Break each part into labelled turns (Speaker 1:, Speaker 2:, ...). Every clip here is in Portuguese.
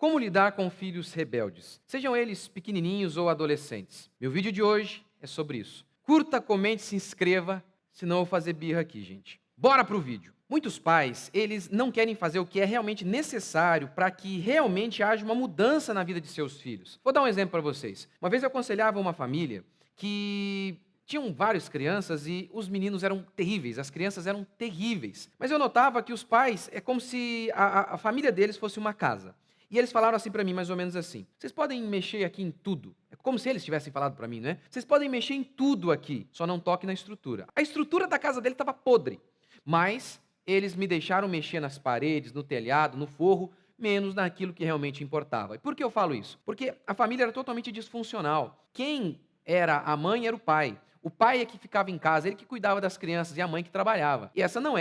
Speaker 1: Como lidar com filhos rebeldes, sejam eles pequenininhos ou adolescentes? Meu vídeo de hoje é sobre isso. Curta, comente, se inscreva, senão eu vou fazer birra aqui, gente. Bora pro vídeo. Muitos pais, eles não querem fazer o que é realmente necessário para que realmente haja uma mudança na vida de seus filhos. Vou dar um exemplo para vocês. Uma vez eu aconselhava uma família que tinham várias crianças e os meninos eram terríveis, as crianças eram terríveis. Mas eu notava que os pais, é como se a família deles fosse uma casa. E eles falaram assim para mim, mais ou menos assim: vocês podem mexer aqui em tudo. É como se eles tivessem falado para mim, né? Vocês podem mexer em tudo aqui, só não toque na estrutura. A estrutura da casa dele estava podre, mas eles me deixaram mexer nas paredes, no telhado, no forro, menos naquilo que realmente importava. E por que eu falo isso? Porque a família era totalmente disfuncional. Quem era a mãe era o pai. O pai é que ficava em casa, ele que cuidava das crianças e a mãe que trabalhava. E esse não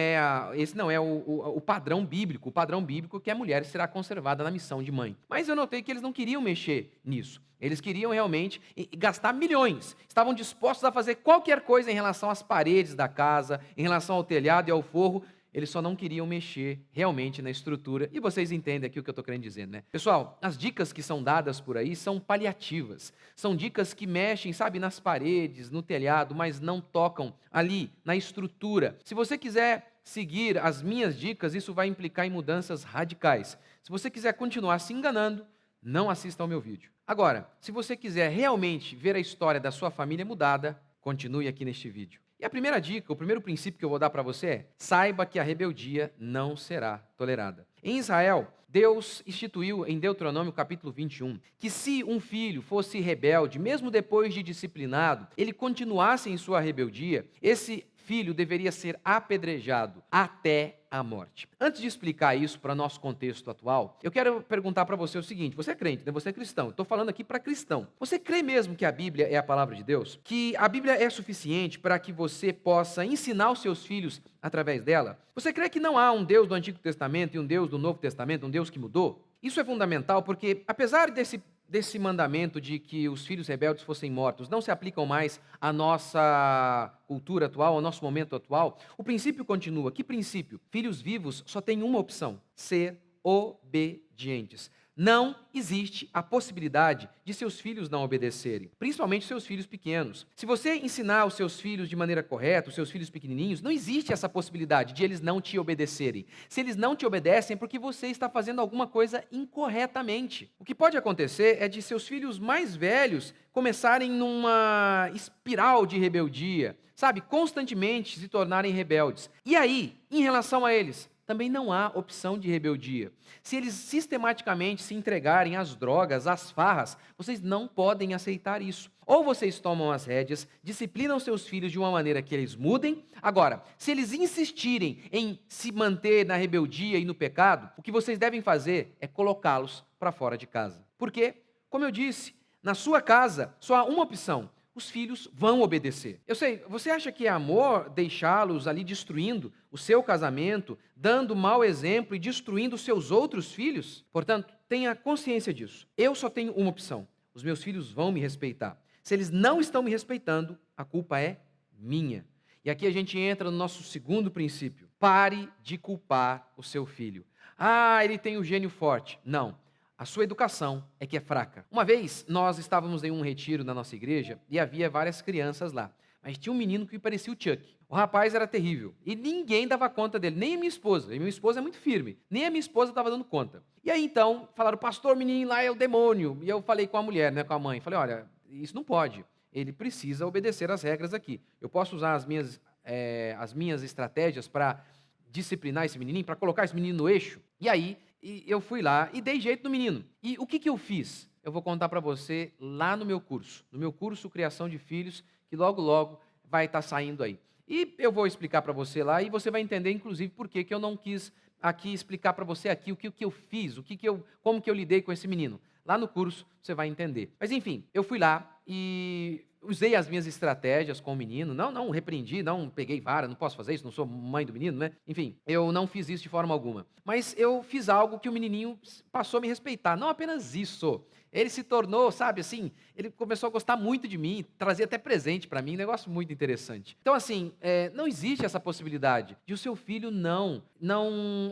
Speaker 1: é o padrão bíblico. O padrão bíblico é que a mulher será conservada na missão de mãe. Mas eu notei que eles não queriam mexer nisso. Eles queriam realmente gastar milhões. Estavam dispostos a fazer qualquer coisa em relação às paredes da casa, em relação ao telhado e ao forro. Eles só não queriam mexer realmente na estrutura. E vocês entendem aqui o que eu estou querendo dizer, né? Pessoal, as dicas que são dadas por aí são paliativas. São dicas que mexem, sabe, nas paredes, no telhado, mas não tocam ali, na estrutura. Se você quiser seguir as minhas dicas, isso vai implicar em mudanças radicais. Se você quiser continuar se enganando, não assista ao meu vídeo. Agora, se você quiser realmente ver a história da sua família mudada, continue aqui neste vídeo. E a primeira dica, o primeiro princípio que eu vou dar para você é: saiba que a rebeldia não será tolerada. Em Israel, Deus instituiu em Deuteronômio capítulo 21 que se um filho fosse rebelde, mesmo depois de disciplinado, ele continuasse em sua rebeldia, esse filho deveria ser apedrejado até a morte. Antes de explicar isso para nosso contexto atual, eu quero perguntar para você o seguinte: você é crente, né? Você é cristão. Estou falando aqui para cristão. Você crê mesmo que a Bíblia é a palavra de Deus? Que a Bíblia é suficiente para que você possa ensinar os seus filhos através dela? Você crê que não há um Deus do Antigo Testamento e um Deus do Novo Testamento, um Deus que mudou? Isso é fundamental porque, apesar desse mandamento de que os filhos rebeldes fossem mortos não se aplicam mais à nossa cultura atual, ao nosso momento atual, o princípio continua. Que princípio? Filhos vivos só têm uma opção: ser obedientes. Não existe a possibilidade de seus filhos não obedecerem, principalmente seus filhos pequenos. Se você ensinar os seus filhos de maneira correta, os seus filhos pequenininhos, não existe essa possibilidade de eles não te obedecerem. Se eles não te obedecem, é porque você está fazendo alguma coisa incorretamente. O que pode acontecer é de seus filhos mais velhos começarem numa espiral de rebeldia, sabe? Constantemente se tornarem rebeldes. E aí, em relação a eles, também não há opção de rebeldia. Se eles sistematicamente se entregarem às drogas, às farras, vocês não podem aceitar isso. Ou vocês tomam as rédeas, disciplinam seus filhos de uma maneira que eles mudem. Agora, se eles insistirem em se manter na rebeldia e no pecado, o que vocês devem fazer é colocá-los para fora de casa. Porque, como eu disse, na sua casa só há uma opção: os filhos vão obedecer. Eu sei, você acha que é amor deixá-los ali destruindo o seu casamento, dando mau exemplo e destruindo os seus outros filhos? Portanto, tenha consciência disso. Eu só tenho uma opção: os meus filhos vão me respeitar. Se eles não estão me respeitando, a culpa é minha. E aqui a gente entra no nosso segundo princípio: pare de culpar o seu filho. Ah, ele tem o gênio forte. Não. A sua educação é que é fraca. Uma vez, nós estávamos em um retiro na nossa igreja e havia várias crianças lá. Mas tinha um menino que parecia o Chuck. O rapaz era terrível e ninguém dava conta dele, nem a minha esposa. E minha esposa é muito firme, nem a minha esposa estava dando conta. E aí então, falaram: pastor, o menino lá é o demônio. E eu falei com a mulher, né, com a mãe, falei: olha, isso não pode. Ele precisa obedecer às regras aqui. Eu posso usar as minhas estratégias para disciplinar esse menininho, para colocar esse menino no eixo? E aí, eu fui lá e dei jeito no menino. E o que eu fiz? Eu vou contar para você lá no meu curso Criação de Filhos, que logo, logo vai estar saindo aí. E eu vou explicar para você lá e você vai entender, inclusive, por que eu não quis aqui explicar para você aqui o que eu fiz, como que eu lidei com esse menino. Lá no curso você vai entender. Mas enfim, eu fui lá e usei as minhas estratégias com o menino, não repreendi, não peguei vara, não posso fazer isso, não sou mãe do menino, né? Enfim, eu não fiz isso de forma alguma. Mas eu fiz algo que o menininho passou a me respeitar. Não apenas isso. Ele se tornou, sabe, assim, ele começou a gostar muito de mim, trazia até presente para mim, um negócio muito interessante. Então, assim, não existe essa possibilidade de o seu filho não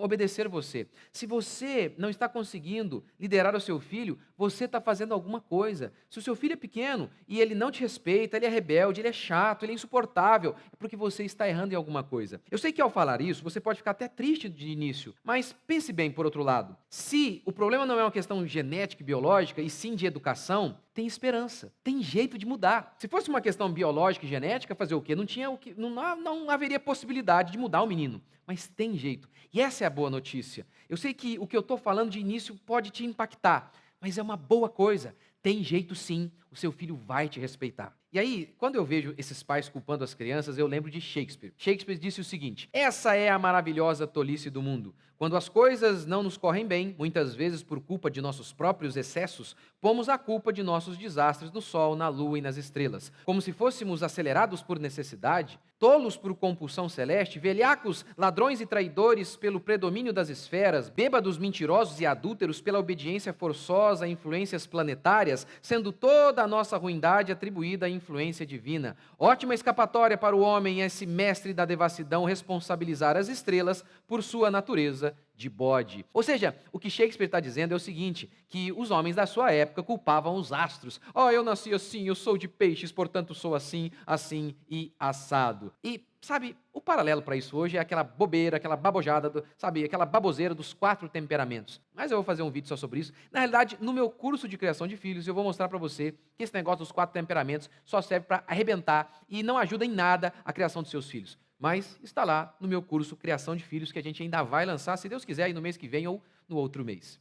Speaker 1: obedecer você. Se você não está conseguindo liderar o seu filho, você está fazendo alguma coisa. Se o seu filho é pequeno e ele não te respeita, ele é rebelde, ele é chato, ele é insuportável, é porque você está errando em alguma coisa. Eu sei que ao falar isso, você pode ficar até triste de início, mas pense bem por outro lado. Se o problema não é uma questão genética e biológica, e sim de educação, tem esperança, tem jeito de mudar. Se fosse uma questão biológica e genética, fazer o quê? Não haveria possibilidade de mudar o menino, mas tem jeito. E essa é a boa notícia. Eu sei que o que eu estou falando de início pode te impactar, mas é uma boa coisa. Tem jeito sim, o seu filho vai te respeitar. E aí, quando eu vejo esses pais culpando as crianças, eu lembro de Shakespeare. Shakespeare disse o seguinte: essa é a maravilhosa tolice do mundo. Quando as coisas não nos correm bem, muitas vezes por culpa de nossos próprios excessos, pomos a culpa de nossos desastres no sol, na lua e nas estrelas. Como se fôssemos acelerados por necessidade, tolos por compulsão celeste, velhacos, ladrões e traidores pelo predomínio das esferas, bêbados, mentirosos e adúlteros pela obediência forçosa a influências planetárias, sendo toda a nossa ruindade atribuída à influência divina. Ótima escapatória para o homem, esse mestre da devassidão, responsabilizar as estrelas por sua natureza de bode. Ou seja, o que Shakespeare está dizendo é o seguinte, que os homens da sua época culpavam os astros. Eu nasci assim, eu sou de peixes, portanto sou assim, assim e assado. E, sabe, o paralelo para isso hoje é aquela bobeira, aquela babojada, aquela baboseira dos 4 temperamentos. Mas eu vou fazer um vídeo só sobre isso. Na realidade, no meu curso de criação de filhos, eu vou mostrar para você que esse negócio dos 4 temperamentos só serve para arrebentar e não ajuda em nada a criação dos seus filhos. Mas está lá no meu curso Criação de Filhos, que a gente ainda vai lançar, se Deus quiser, aí no mês que vem ou no outro mês.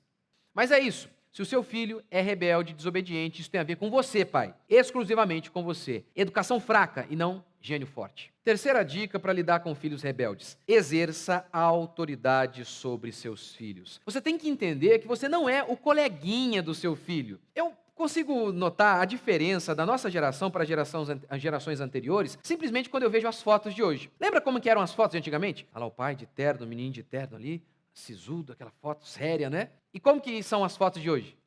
Speaker 1: Mas é isso. Se o seu filho é rebelde, desobediente, isso tem a ver com você, pai. Exclusivamente com você. Educação fraca e não gênio forte. Terceira dica para lidar com filhos rebeldes: exerça a autoridade sobre seus filhos. Você tem que entender que você não é o coleguinha do seu filho. Eu consigo notar a diferença da nossa geração para as gerações anteriores simplesmente quando eu vejo as fotos de hoje. Lembra como que eram as fotos de antigamente? Olha lá o pai de terno, o menino de terno ali, sisudo, aquela foto séria, né? E como que são as fotos de hoje?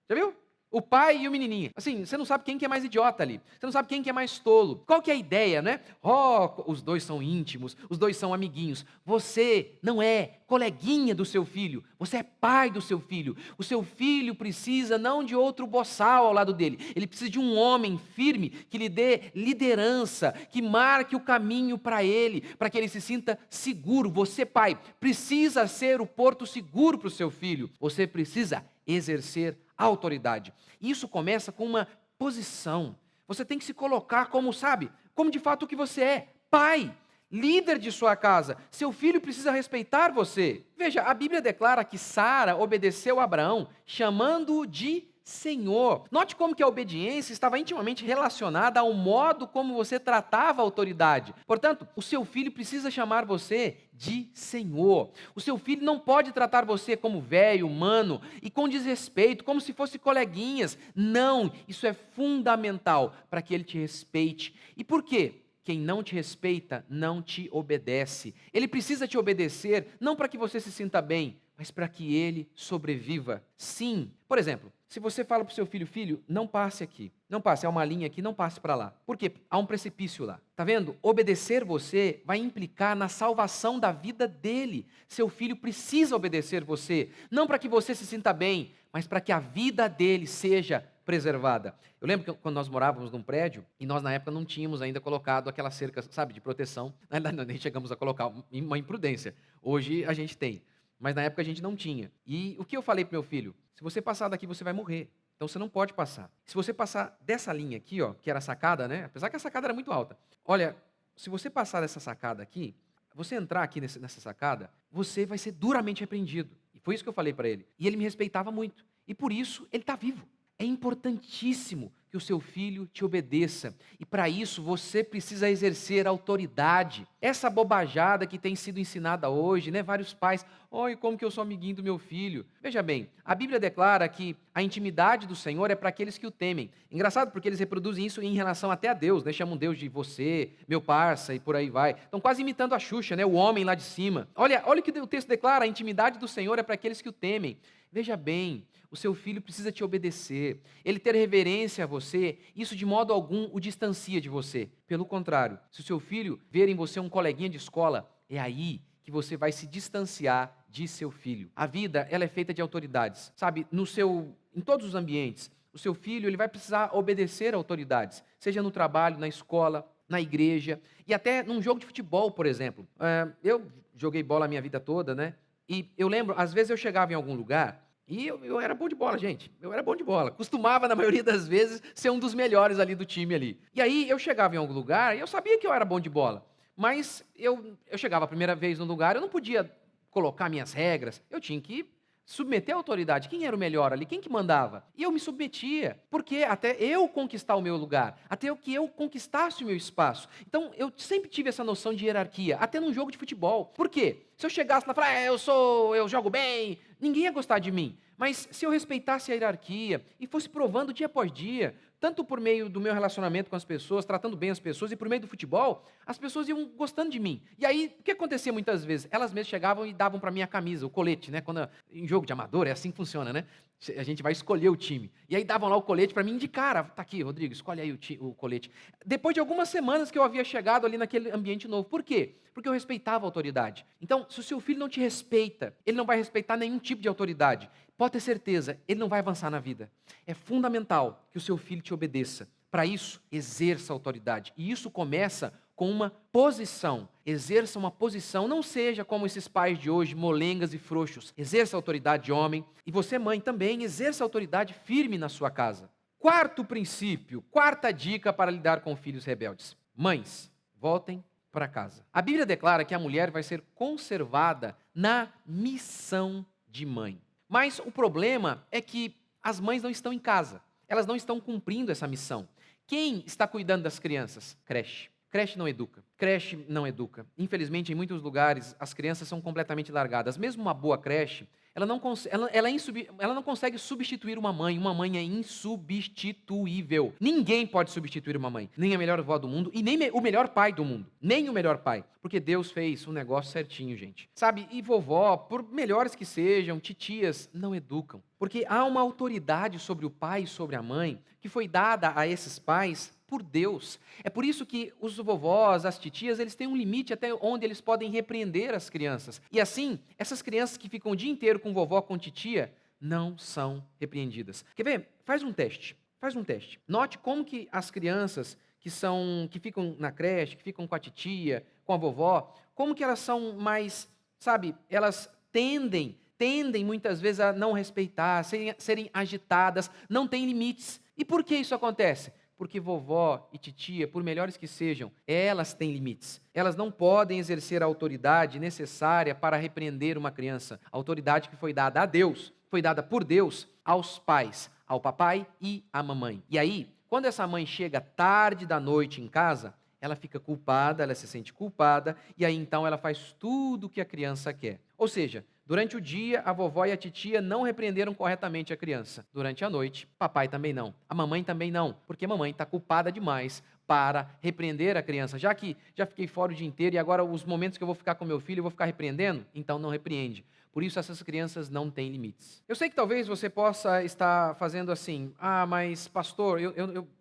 Speaker 1: Já viu? O pai e o menininho. Assim, você não sabe quem que é mais idiota ali. Você não sabe quem que é mais tolo. Qual que é a ideia, né? Os dois são íntimos, os dois são amiguinhos. Você não é coleguinha do seu filho. Você é pai do seu filho. O seu filho precisa não de outro boçal ao lado dele. Ele precisa de um homem firme que lhe dê liderança, que marque o caminho para ele, para que ele se sinta seguro. Você, pai, precisa ser o porto seguro para o seu filho. Você precisa exercer autoridade. Isso começa com uma posição. Você tem que se colocar como, como de fato o que você é, pai, líder de sua casa. Seu filho precisa respeitar você. Veja, a Bíblia declara que Sara obedeceu a Abraão, chamando-o de Senhor. Note como que a obediência estava intimamente relacionada ao modo como você tratava a autoridade. Portanto, o seu filho precisa chamar você de Senhor. O seu filho não pode tratar você como velho, humano e com desrespeito, como se fosse coleguinhas. Não, isso é fundamental para que ele te respeite. E por quê? Quem não te respeita não te obedece. Ele precisa te obedecer não para que você se sinta bem, mas para que ele sobreviva. Sim, por exemplo, se você fala para o seu filho, filho, não passe aqui, não passe, há uma linha aqui, não passe para lá. Por quê? Há um precipício lá. Está vendo? Obedecer você vai implicar na salvação da vida dele. Seu filho precisa obedecer você, não para que você se sinta bem, mas para que a vida dele seja preservada. Eu lembro que quando nós morávamos num prédio, e nós na época não tínhamos ainda colocado aquela cerca, de proteção. Nem chegamos a colocar, uma imprudência. Hoje a gente tem. Mas na época a gente não tinha. E o que eu falei para meu filho? Se você passar daqui, você vai morrer. Então você não pode passar. Se você passar dessa linha aqui, que era a sacada, né? Apesar que a sacada era muito alta. Olha, se você passar dessa sacada aqui, você entrar aqui nessa sacada, você vai ser duramente repreendido. E foi isso que eu falei para ele. E ele me respeitava muito. E por isso ele está vivo. É É importantíssimo que o seu filho te obedeça. E para isso você precisa exercer autoridade. Essa bobajada que tem sido ensinada hoje, né? Vários pais, oi, como que eu sou amiguinho do meu filho? Veja bem, a Bíblia declara que a intimidade do Senhor é para aqueles que o temem. Engraçado porque eles reproduzem isso em relação até a Deus, né? Chamam Deus de você, meu parça e por aí vai. Estão quase imitando a Xuxa, né? O homem lá de cima. Olha o que o texto declara, a intimidade do Senhor é para aqueles que o temem. Veja bem, o seu filho precisa te obedecer. Ele ter reverência a você, isso de modo algum o distancia de você. Pelo contrário, se o seu filho ver em você um coleguinha de escola, é aí que você vai se distanciar de seu filho. A vida, ela é feita de autoridades. Sabe, em todos os ambientes, o seu filho ele vai precisar obedecer a autoridades, seja no trabalho, na escola, na igreja e até num jogo de futebol, por exemplo. Eu joguei bola a minha vida toda, né? E eu lembro, às vezes eu chegava em algum lugar e eu era bom de bola, gente. Eu era bom de bola. Costumava, na maioria das vezes, ser um dos melhores ali do time ali. E aí eu chegava em algum lugar e eu sabia que eu era bom de bola. Mas eu chegava a primeira vez no lugar, eu não podia colocar minhas regras. Eu tinha que submeter a autoridade. Quem era o melhor ali? Quem que mandava? E eu me submetia. Porque até eu conquistar o meu lugar, até que eu conquistasse o meu espaço. Então, eu sempre tive essa noção de hierarquia, até num jogo de futebol. Por quê? Se eu chegasse lá e falasse, eu jogo bem, ninguém ia gostar de mim. Mas se eu respeitasse a hierarquia e fosse provando dia após dia, tanto por meio do meu relacionamento com as pessoas, tratando bem as pessoas, e por meio do futebol, as pessoas iam gostando de mim. E aí, o que acontecia muitas vezes? Elas mesmas chegavam e davam para mim a camisa, o colete, né? Em jogo de amador, é assim que funciona, né? A gente vai escolher o time. E aí davam lá o colete para mim de cara. Tá aqui, Rodrigo, escolhe aí o colete. Depois de algumas semanas que eu havia chegado ali naquele ambiente novo. Por quê? Porque eu respeitava a autoridade. Então, se o seu filho não te respeita, ele não vai respeitar nenhum tipo de autoridade. Pode ter certeza, ele não vai avançar na vida. É fundamental que o seu filho te obedeça. Para isso, exerça a autoridade. E isso começa com uma posição. Exerça uma posição. Não seja como esses pais de hoje, molengas e frouxos. Exerça a autoridade de homem. E você, mãe, também exerça a autoridade firme na sua casa. Quarto princípio, quarta dica para lidar com filhos rebeldes. Mães, voltem para casa. A Bíblia declara que a mulher vai ser conservada na missão de mãe. Mas o problema é que as mães não estão em casa. Elas não estão cumprindo essa missão. Quem está cuidando das crianças? Creche. Creche não educa. Creche não educa. Infelizmente, em muitos lugares, as crianças são completamente largadas. Mesmo uma boa creche, ela não consegue substituir uma mãe. Uma mãe é insubstituível. Ninguém pode substituir uma mãe. Nem a melhor avó do mundo e nem o melhor pai do mundo. Nem o melhor pai. Porque Deus fez um negócio certinho, gente. Sabe, e vovó, por melhores que sejam, titias, não educam. Porque há uma autoridade sobre o pai e sobre a mãe que foi dada a esses pais por Deus. É por isso que os vovós, as titias, eles têm um limite até onde eles podem repreender as crianças. E assim, essas crianças que ficam o dia inteiro com vovó, com titia, não são repreendidas. Quer ver? Faz um teste. Note como que as crianças que ficam na creche, que ficam com a titia, com a vovó, como que elas são mais, sabe, elas tendem muitas vezes a não respeitar, serem agitadas, não têm limites. E por que isso acontece? Porque vovó e titia, por melhores que sejam, elas têm limites. Elas não podem exercer a autoridade necessária para repreender uma criança. A autoridade que foi dada a Deus, foi dada por Deus aos pais, ao papai e à mamãe. E aí, quando essa mãe chega tarde da noite em casa, ela fica culpada, ela se sente culpada, e aí então ela faz tudo o que a criança quer. Ou seja, durante o dia, a vovó e a titia não repreenderam corretamente a criança. Durante a noite, papai também não. A mamãe também não, porque a mamãe está culpada demais para repreender a criança. Já que já fiquei fora o dia inteiro e agora os momentos que eu vou ficar com meu filho, eu vou ficar repreendendo? Então não repreende. Por isso essas crianças não têm limites. Eu sei que talvez você possa estar fazendo assim, mas pastor,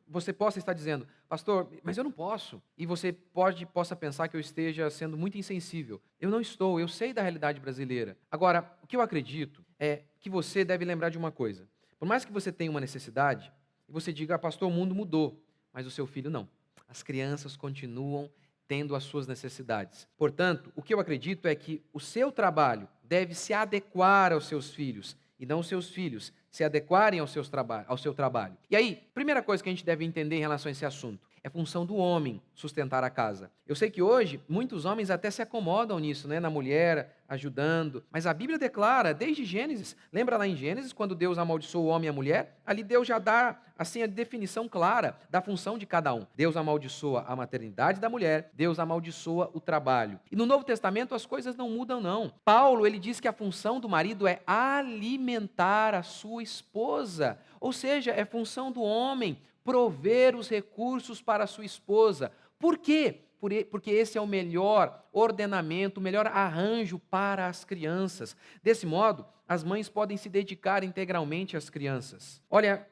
Speaker 1: você possa estar dizendo, pastor, mas eu não posso. E você possa pensar que eu esteja sendo muito insensível. Eu não estou, eu sei da realidade brasileira. Agora, o que eu acredito é que você deve lembrar de uma coisa. Por mais que você tenha uma necessidade, e você diga, pastor, o mundo mudou, mas o seu filho não. As crianças continuam tendo as suas necessidades. Portanto, o que eu acredito é que o seu trabalho deve se adequar aos seus filhos, e não os seus filhos se adequarem ao seu trabalho. E aí, primeira coisa que a gente deve entender em relação a esse assunto, é função do homem sustentar a casa. Eu sei que hoje, muitos homens até se acomodam nisso, né? Na mulher ajudando. Mas a Bíblia declara, desde Gênesis, lembra lá em Gênesis, quando Deus amaldiçoou o homem e a mulher? Ali Deus já dá, assim, a definição clara da função de cada um. Deus amaldiçoa a maternidade da mulher, Deus amaldiçoa o trabalho. E no Novo Testamento as coisas não mudam, não. Paulo, ele diz que a função do marido é alimentar a sua esposa. Ou seja, é função do homem prover os recursos para a sua esposa. Por quê? Porque esse é o melhor ordenamento, o melhor arranjo para as crianças. Desse modo, as mães podem se dedicar integralmente às crianças. Olha,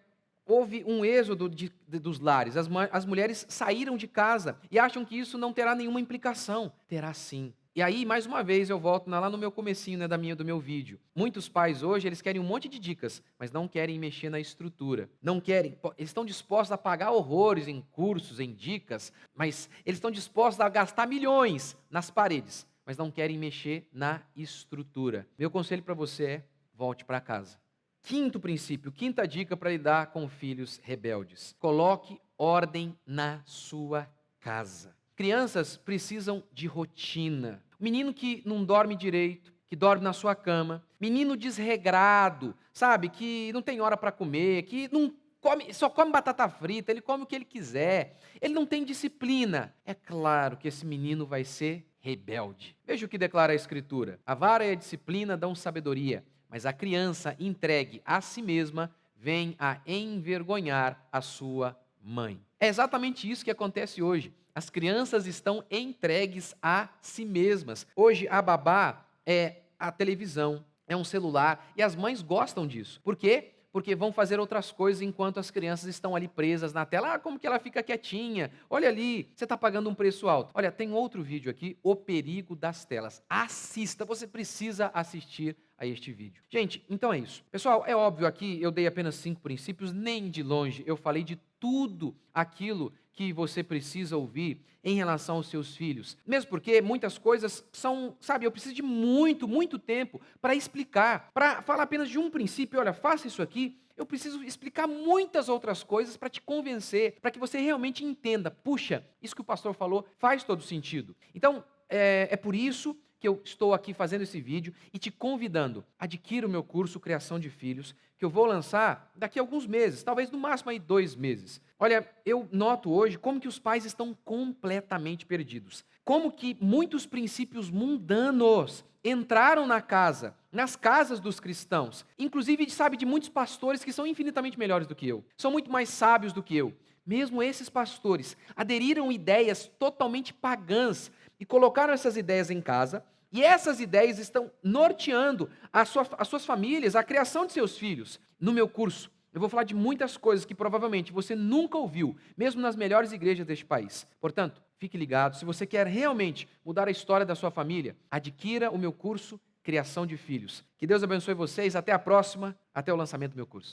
Speaker 1: houve um êxodo dos lares. As mulheres saíram de casa e acham que isso não terá nenhuma implicação. Terá sim. E aí, mais uma vez, eu volto lá no meu comecinho, né, do meu vídeo. Muitos pais hoje, eles querem um monte de dicas, mas não querem mexer na estrutura. Não querem, eles estão dispostos a pagar horrores em cursos, em dicas, mas eles estão dispostos a gastar milhões nas paredes, mas não querem mexer na estrutura. Meu conselho para você é, volte para casa. Quinto princípio, quinta dica para lidar com filhos rebeldes. Coloque ordem na sua casa. Crianças precisam de rotina. Menino que não dorme direito, que dorme na sua cama, menino desregrado, sabe, que não tem hora para comer, que não come, só come batata frita, ele come o que ele quiser, ele não tem disciplina. É claro que esse menino vai ser rebelde. Veja o que declara a Escritura: a vara e a disciplina dão sabedoria, mas a criança entregue a si mesma vem a envergonhar a sua mãe. É exatamente isso que acontece hoje. As crianças estão entregues a si mesmas. Hoje a babá é a televisão, é um celular, e as mães gostam disso. Por quê? Porque vão fazer outras coisas enquanto as crianças estão ali presas na tela. Ah, como que ela fica quietinha? Olha ali, você está pagando um preço alto. Olha, tem outro vídeo aqui, O Perigo das Telas. Assista, você precisa assistir a este vídeo. Gente, então é isso. Pessoal, é óbvio aqui, eu dei apenas 5 princípios, nem de longe eu falei de tudo aquilo que você precisa ouvir em relação aos seus filhos. Mesmo porque muitas coisas são, sabe, eu preciso de muito tempo para explicar. Para falar apenas de um princípio, olha, faça isso aqui, eu preciso explicar muitas outras coisas para te convencer, para que você realmente entenda. Puxa, isso que o pastor falou faz todo sentido. Então, é por isso que eu estou aqui fazendo esse vídeo e te convidando. Adquira o meu curso Criação de Filhos, que eu vou lançar daqui a alguns meses, talvez no máximo aí 2 meses. Olha, eu noto hoje como que os pais estão completamente perdidos. Como que muitos princípios mundanos entraram nas casas dos cristãos. Inclusive, sabe, de muitos pastores que são infinitamente melhores do que eu. São muito mais sábios do que eu. Mesmo esses pastores aderiram ideias totalmente pagãs e colocaram essas ideias em casa, e essas ideias estão norteando as suas famílias, a criação de seus filhos. No meu curso, eu vou falar de muitas coisas que provavelmente você nunca ouviu, mesmo nas melhores igrejas deste país. Portanto, fique ligado. Se você quer realmente mudar a história da sua família, adquira o meu curso Criação de Filhos. Que Deus abençoe vocês. Até a próxima. Até o lançamento do meu curso.